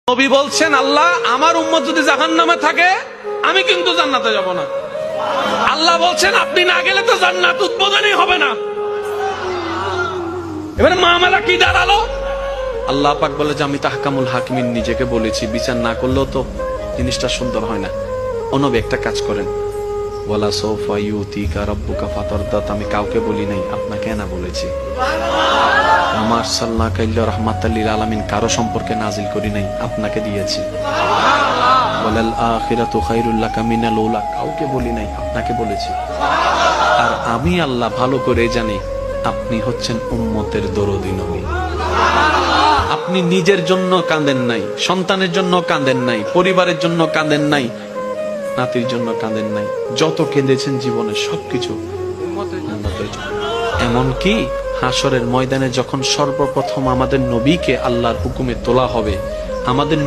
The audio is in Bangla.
নবী বলছেন, আল্লাহ আমার উম্মত যদি জাহান্নামে থাকে আমি কিন্তু জান্নাতে যাব না। আল্লাহ বলছেন আপনি না গেলে তো জান্নাত উদ্বোধনই হবে না। এবারে মামলা কি দাঁড়ালো? আল্লাহ পাক বলে যে আমি তাহকামুল হাকিমিন নিজেকে বলেছি, বিচার না করলেও তো জিনিসটা সুন্দর হয় না। ও নবী একটা কাজ করেন, ওয়ালা সাউফা ইউতিকা রাব্বুকা ফাতারদাত, আমি কাউকে বলি নাই, আপনাকে না বলেছি। আমার সাল্লাল্লাহু আলাইহি রাহমাতাল লিল আলামিন কারো সম্পর্কে নাজিল করি নাই, আপনাকে দিয়েছি। ওয়ালাল আখিরাতু খায়রুল লাকা মিনাল উলা, কাউকে বলি নাই, আপনাকে বলেছি। আর আমি আল্লাহ ভালো করে জানি আপনি হচ্ছেন উম্মতের দরদী নবী। আপনি নিজের জন্য কাঁদেন নাই, সন্তানের জন্য কাঁদেন নাই, পরিবারের জন্য কাঁদেন নাই, নাতির জন্য কাঁদেন নাই, যত কেঁদেছেন জীবনে সবকিছু উম্মতের জন্য। এমনকি হাসরের ময়দানে যখন সর্বপ্রথম আমাদের নবীকে আল্লাহর হুকুমে তোলা হবে, আমাদের